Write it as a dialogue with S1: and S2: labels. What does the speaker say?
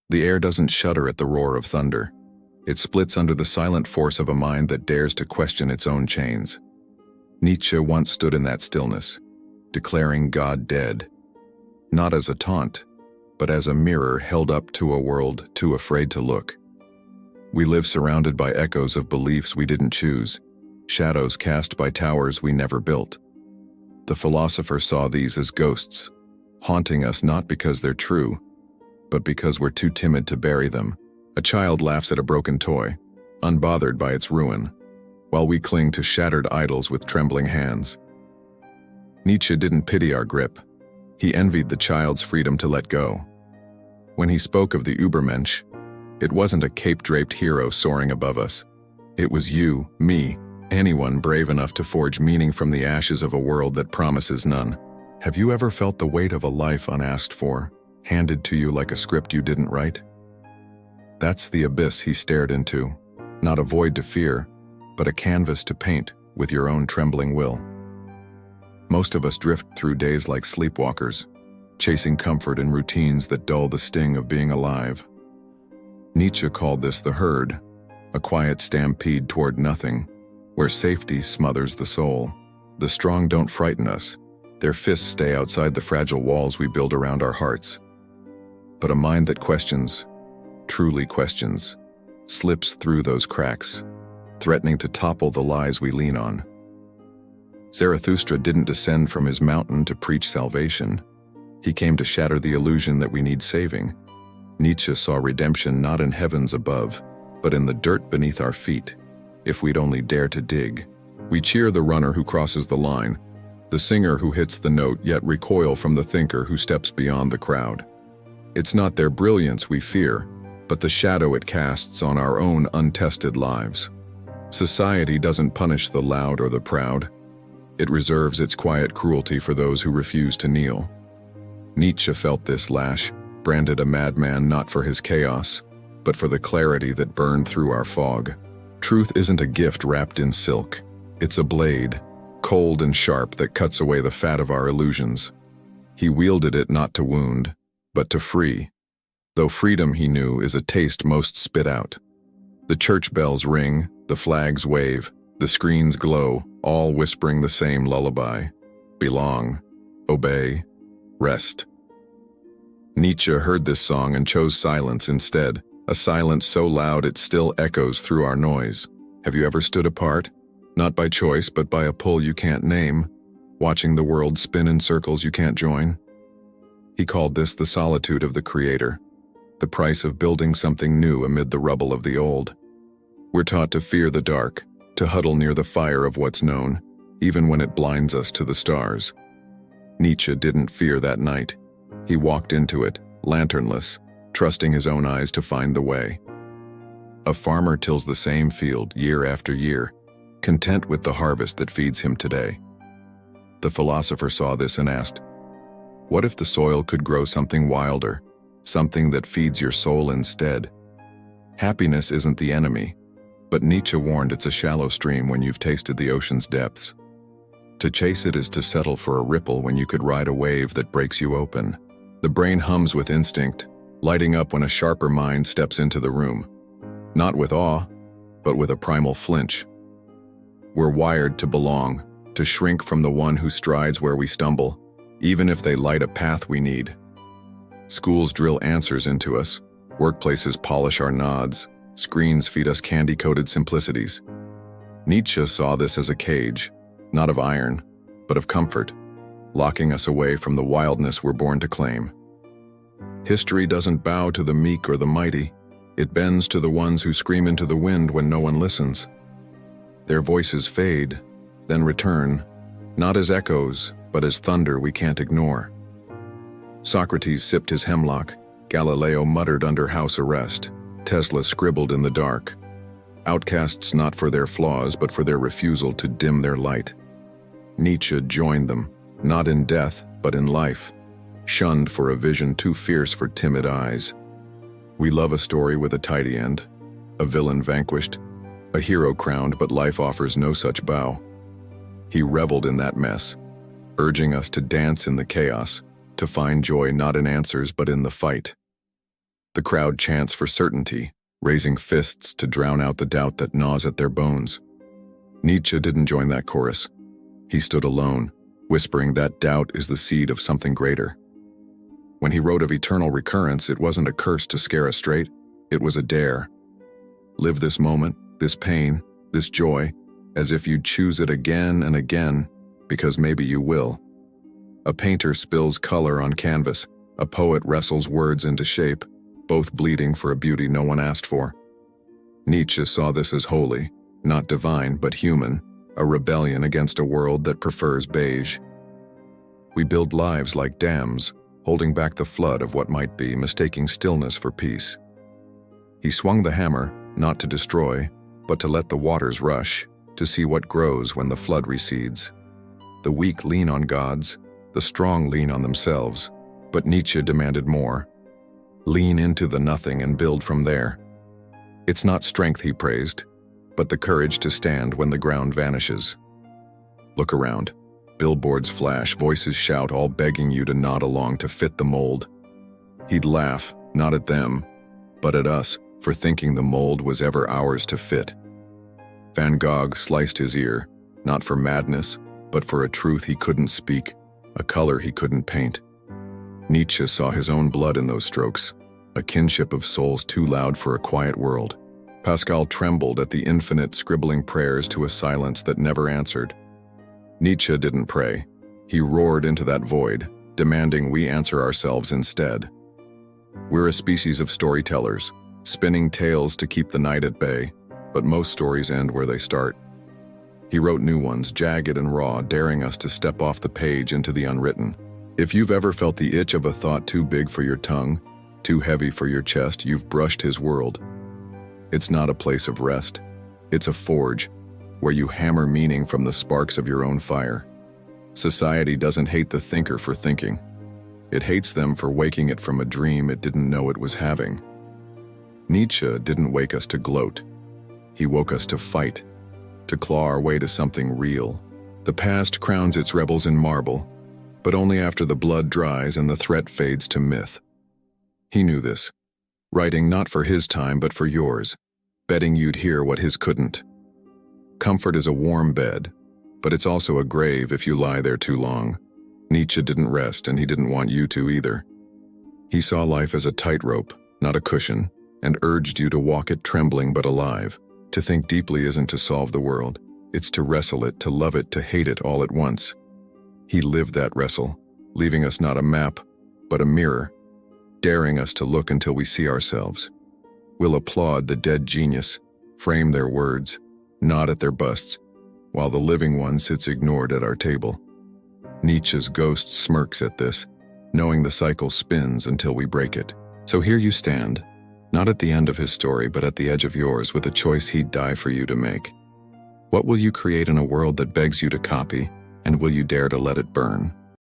S1: The air doesn't shudder at the roar of thunder. It splits under the silent force of a mind that dares to question its own chains. Nietzsche once stood in that stillness, declaring God dead, not as a taunt, but as a mirror held up to a world too afraid to look. We live surrounded by echoes of beliefs we didn't choose, shadows cast by towers we never built. The philosopher saw these as ghosts, haunting us not because they're true, but because we're too timid to bury them. A child laughs at a broken toy, unbothered by its ruin, while we cling to shattered idols with trembling hands. Nietzsche didn't pity our grip. He envied the child's freedom to let go. When he spoke of the Übermensch, it wasn't a cape-draped hero soaring above us. It was you, me, anyone brave enough to forge meaning from the ashes of a world that promises none. Have you ever felt the weight of a life unasked for, handed to you like a script you didn't write? That's the abyss he stared into, not a void to fear, but a canvas to paint with your own trembling will. Most of us drift through days like sleepwalkers, chasing comfort in routines that dull the sting of being alive. Nietzsche called this the herd, a quiet stampede toward nothing, where safety smothers the soul. The strong don't frighten us. Their fists stay outside the fragile walls we build around our hearts. But a mind that questions, truly questions, slips through those cracks, threatening to topple the lies we lean on. Zarathustra didn't descend from his mountain to preach salvation. He came to shatter the illusion that we need saving. Nietzsche saw redemption not in heavens above, but in the dirt beneath our feet, if we'd only dare to dig. We cheer the runner who crosses the line, the singer who hits the note, yet recoil from the thinker who steps beyond the crowd. It's not their brilliance we fear, but the shadow it casts on our own untested lives. Society doesn't punish the loud or the proud. It reserves its quiet cruelty for those who refuse to kneel. Nietzsche felt this lash, branded a madman not for his chaos, but for the clarity that burned through our fog. Truth isn't a gift wrapped in silk. It's a blade, cold and sharp, that cuts away the fat of our illusions. He wielded it not to wound, but to free, though freedom, he knew, is a taste most spit out. The church bells ring, the flags wave, the screens glow, all whispering the same lullaby. Belong, obey, rest. Nietzsche heard this song and chose silence instead, a silence so loud it still echoes through our noise. Have you ever stood apart? Not by choice, but by a pull you can't name, watching the world spin in circles you can't join? He called this the solitude of the creator, the price of building something new amid the rubble of the old. We're taught to fear the dark, to huddle near the fire of what's known, even when it blinds us to the stars. Nietzsche didn't fear that night. He walked into it, lanternless, trusting his own eyes to find the way. A farmer tills the same field year after year, content with the harvest that feeds him today. The philosopher saw this and asked, what if the soil could grow something wilder, something that feeds your soul instead? Happiness isn't the enemy, but Nietzsche warned it's a shallow stream when you've tasted the ocean's depths. To chase it is to settle for a ripple when you could ride a wave that breaks you open. The brain hums with instinct, lighting up when a sharper mind steps into the room. Not with awe, but with a primal flinch. We're wired to belong, to shrink from the one who strides where we stumble, even if they light a path we need. Schools drill answers into us, workplaces polish our nods, screens feed us candy-coated simplicities. Nietzsche saw this as a cage, not of iron, but of comfort, locking us away from the wildness we're born to claim. History doesn't bow to the meek or the mighty. It bends to the ones who scream into the wind when no one listens. Their voices fade, then return, not as echoes, but as thunder we can't ignore. Socrates sipped his hemlock, Galileo muttered under house arrest, Tesla scribbled in the dark. Outcasts not for their flaws, but for their refusal to dim their light. Nietzsche joined them, not in death, but in life, shunned for a vision too fierce for timid eyes. We love a story with a tidy end, a villain vanquished, a hero crowned, but life offers no such bow. He reveled in that mess, urging us to dance in the chaos, to find joy not in answers but in the fight. The crowd chants for certainty, raising fists to drown out the doubt that gnaws at their bones. Nietzsche didn't join that chorus. He stood alone, whispering that doubt is the seed of something greater. When he wrote of eternal recurrence, it wasn't a curse to scare us straight, it was a dare. Live this moment, this pain, this joy, as if you'd choose it again and again, because maybe you will. A painter spills color on canvas, a poet wrestles words into shape, both bleeding for a beauty no one asked for. Nietzsche saw this as holy, not divine, but human, a rebellion against a world that prefers beige. We build lives like dams, holding back the flood of what might be, mistaking stillness for peace. He swung the hammer, not to destroy, but to let the waters rush, to see what grows when the flood recedes. The weak lean on gods, the strong lean on themselves, but Nietzsche demanded more. Lean into the nothing and build from there. It's not strength he praised, but the courage to stand when the ground vanishes. Look around. Billboards flash, voices shout, all begging you to nod along to fit the mold. He'd laugh, not at them, but at us, for thinking the mold was ever ours to fit. Van Gogh sliced his ear, not for madness, but for a truth he couldn't speak, a color he couldn't paint. Nietzsche saw his own blood in those strokes, a kinship of souls too loud for a quiet world. Pascal trembled at the infinite scribbling prayers to a silence that never answered. Nietzsche didn't pray. He roared into that void, demanding we answer ourselves instead. We're a species of storytellers, spinning tales to keep the night at bay, but most stories end where they start. He wrote new ones, jagged and raw, daring us to step off the page into the unwritten. If you've ever felt the itch of a thought too big for your tongue, too heavy for your chest, you've brushed his world. It's not a place of rest. It's a forge, where you hammer meaning from the sparks of your own fire. Society doesn't hate the thinker for thinking. It hates them for waking it from a dream it didn't know it was having. Nietzsche didn't wake us to gloat. He woke us to fight, to claw our way to something real. The past crowns its rebels in marble, but only after the blood dries and the threat fades to myth. He knew this, writing not for his time but for yours, betting you'd hear what his couldn't. Comfort is a warm bed, but it's also a grave if you lie there too long. Nietzsche didn't rest, and he didn't want you to either. He saw life as a tightrope, not a cushion, and urged you to walk it trembling but alive. To think deeply isn't to solve the world. It's to wrestle it, to love it, to hate it all at once. He lived that wrestle, leaving us not a map, but a mirror, daring us to look until we see ourselves. We'll applaud the dead genius, frame their words, nod at their busts, while the living one sits ignored at our table. Nietzsche's ghost smirks at this, knowing the cycle spins until we break it. So here you stand, not at the end of his story, but at the edge of yours, with a choice he'd die for you to make. What will you create in a world that begs you to copy, and will you dare to let it burn?